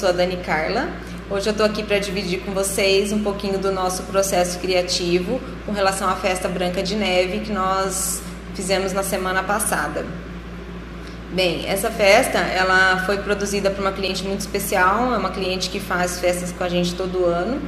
sou a Dani Carla. Hoje eu estou aqui para dividir com vocês um pouquinho do nosso processo criativo com relação à festa Branca de Neve que nós fizemos na semana passada. Bem, essa festa ela foi produzida por uma cliente muito especial, é uma cliente que faz festas com a gente todo ano,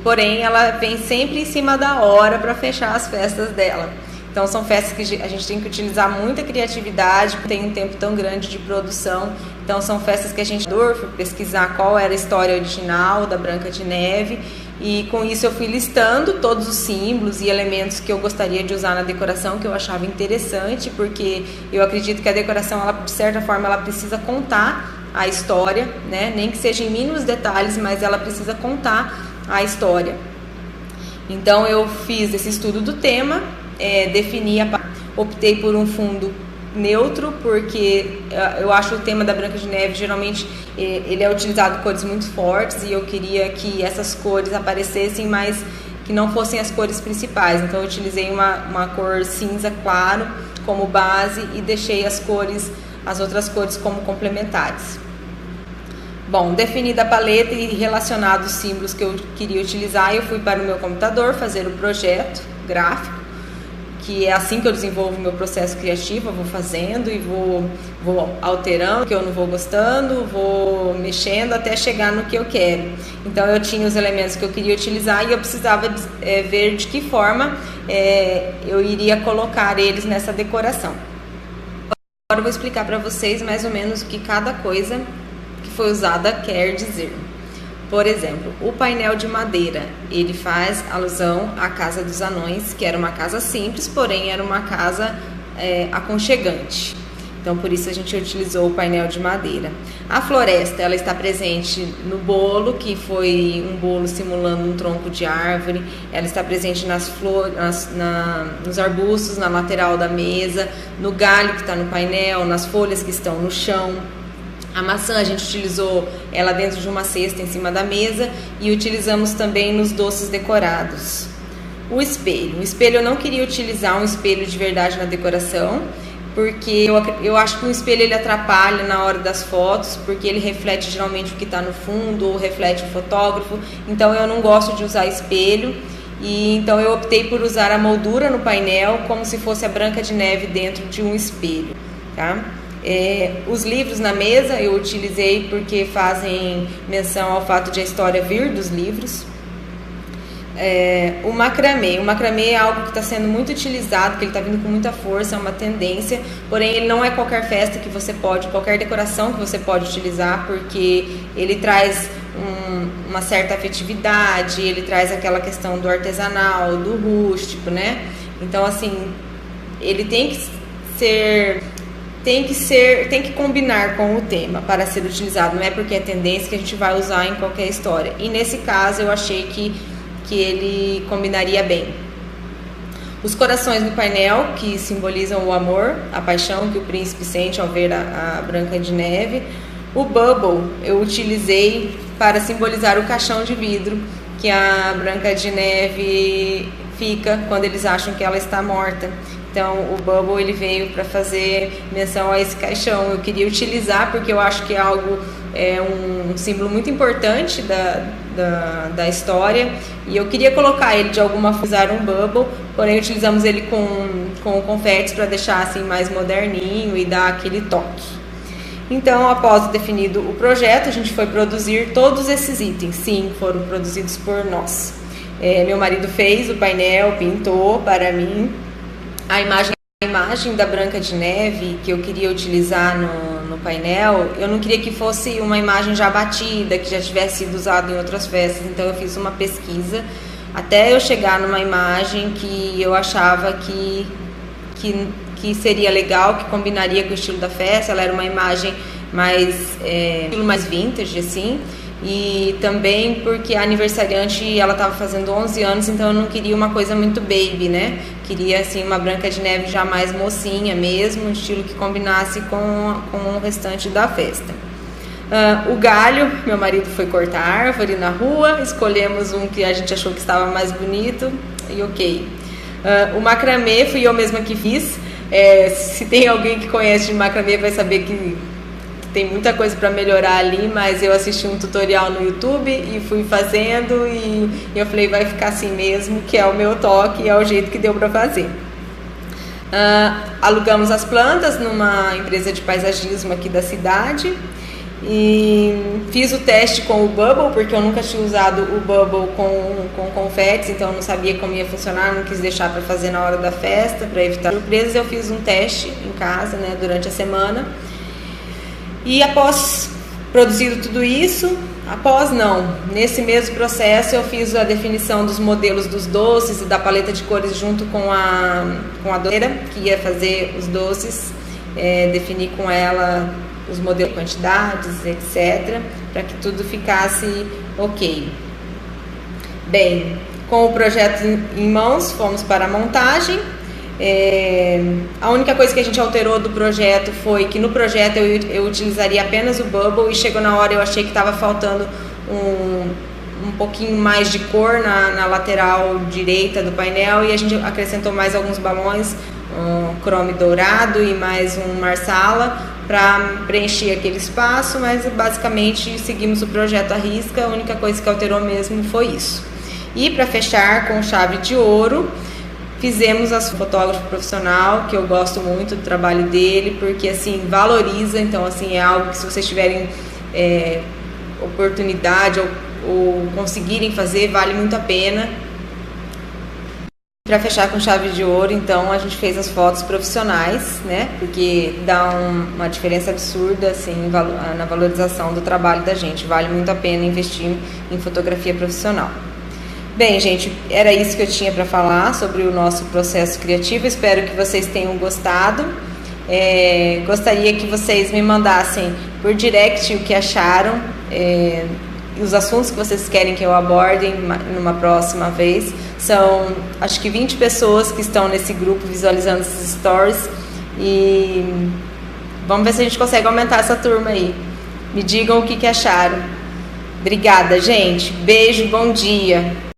porém ela vem sempre em cima da hora para fechar as festas dela. Então são festas que a gente tem que utilizar muita criatividade, tem um tempo tão grande de produção. Então são festas que a gente foi pesquisar qual era a história original da Branca de Neve, e com isso eu fui listando todos os símbolos e elementos que eu gostaria de usar na decoração, que eu achava interessante, porque eu acredito que a decoração, ela, de certa forma, ela precisa contar a história, né? Nem que seja em mínimos detalhes, mas ela precisa contar a história. Então eu fiz esse estudo do tema, optei por um fundo neutro, porque eu acho o tema da Branca de Neve, geralmente ele é utilizado cores muito fortes, e eu queria que essas cores aparecessem, mas que não fossem as cores principais. Então eu utilizei uma cor cinza claro como base e deixei as outras cores como complementares. Bom, definida a paleta e relacionados os símbolos que eu queria utilizar, eu fui para o meu computador fazer o projeto gráfico, que é assim que eu desenvolvo o meu processo criativo. Eu vou fazendo e vou alterando o que eu não vou gostando, vou mexendo até chegar no que eu quero. Então eu tinha os elementos que eu queria utilizar e eu precisava ver de que forma eu iria colocar eles nessa decoração. Agora eu vou explicar para vocês mais ou menos o que cada coisa que foi usada quer dizer. Por exemplo, o painel de madeira, ele faz alusão à Casa dos Anões, que era uma casa simples, porém era uma casa aconchegante. Então, por isso a gente utilizou o painel de madeira. A floresta, ela está presente no bolo, que foi um bolo simulando um tronco de árvore. Ela está presente nos arbustos, na lateral da mesa, no galho que está no painel, nas folhas que estão no chão. A maçã a gente utilizou ela dentro de uma cesta em cima da mesa, e utilizamos também nos doces decorados. O espelho eu não queria utilizar um espelho de verdade na decoração, porque eu acho que um espelho ele atrapalha na hora das fotos, porque ele reflete geralmente o que está no fundo ou reflete o fotógrafo. Então eu não gosto de usar espelho, e então eu optei por usar a moldura no painel como se fosse a Branca de Neve dentro de um espelho, tá? Os livros na mesa eu utilizei porque fazem menção ao fato de a história vir dos livros. O macramê é algo que está sendo muito utilizado, que ele está vindo com muita força, é uma tendência, porém ele não é qualquer festa que você pode, qualquer decoração que você pode utilizar, porque ele traz uma certa afetividade, ele traz aquela questão do artesanal, do rústico, né? Então assim, ele tem que combinar com o tema para ser utilizado, não é porque é tendência que a gente vai usar em qualquer história. E nesse caso eu achei que ele combinaria bem. Os corações no painel, que simbolizam o amor, a paixão que o príncipe sente ao ver a Branca de Neve. O bubble eu utilizei para simbolizar o caixão de vidro que a Branca de Neve fica quando eles acham que ela está morta. Então o bubble ele veio para fazer menção a esse caixão. Eu queria utilizar porque eu acho que é um símbolo muito importante da história, e eu queria colocar ele de alguma forma, usar um bubble, porém utilizamos ele com confetes para deixar assim mais moderninho e dar aquele toque. Então, após definido o projeto, a gente foi produzir todos esses itens. Sim, foram produzidos por nós. Meu marido fez o painel, pintou para mim. A imagem da Branca de Neve que eu queria utilizar no painel, eu não queria que fosse uma imagem já batida, que já tivesse sido usada em outras festas. Então eu fiz uma pesquisa até eu chegar numa imagem que eu achava que seria legal, que combinaria com o estilo da festa. Ela era uma imagem estilo mais vintage, assim. E também porque a aniversariante, ela estava fazendo 11 anos, então eu não queria uma coisa muito baby, né? Queria assim uma Branca de Neve já mais mocinha mesmo, um estilo que combinasse com o restante da festa. O galho, meu marido foi cortar a árvore na rua, escolhemos um que a gente achou que estava mais bonito e ok. O macramê fui eu mesma que fiz. Se tem alguém que conhece de macramê vai saber que tem muita coisa para melhorar ali, mas eu assisti um tutorial no YouTube e fui fazendo e eu falei, vai ficar assim mesmo, que é o meu toque, é o jeito que deu para fazer. Alugamos as plantas numa empresa de paisagismo aqui da cidade e fiz o teste com o Bubble, porque eu nunca tinha usado o Bubble com confetes, então eu não sabia como ia funcionar, não quis deixar para fazer na hora da festa, para evitar surpresas. Eu fiz um teste em casa, né, durante a semana, e após produzido tudo isso, nesse mesmo processo eu fiz a definição dos modelos dos doces e da paleta de cores junto com a doceira que ia fazer os doces, definir com ela os modelos, quantidades, etc, para que tudo ficasse ok. Bem, com o projeto em mãos, fomos para a montagem. A única coisa que a gente alterou do projeto foi que no projeto eu utilizaria apenas o Bubble, e chegou na hora eu achei que estava faltando um pouquinho mais de cor na lateral direita do painel, e a gente acrescentou mais alguns balões, um chrome dourado e mais um marsala para preencher aquele espaço, mas basicamente seguimos o projeto à risca. A única coisa que alterou mesmo foi isso. E para fechar com chave de ouro, fizemos a fotógrafo profissional, que eu gosto muito do trabalho dele, porque assim valoriza, então assim é algo que, se vocês tiverem oportunidade ou conseguirem fazer, vale muito a pena. Para fechar com chave de ouro, então a gente fez as fotos profissionais, né? Porque dá uma diferença absurda assim na valorização do trabalho da gente. Vale muito a pena investir em fotografia profissional. Bem, gente, era isso que eu tinha para falar sobre o nosso processo criativo. Espero que vocês tenham gostado. Gostaria que vocês me mandassem por direct o que acharam, os assuntos que vocês querem que eu aborde numa próxima vez. São, acho que 20 pessoas que estão nesse grupo visualizando esses stories, e vamos ver se a gente consegue aumentar essa turma aí. Me digam o que acharam. Obrigada, gente. Beijo, bom dia.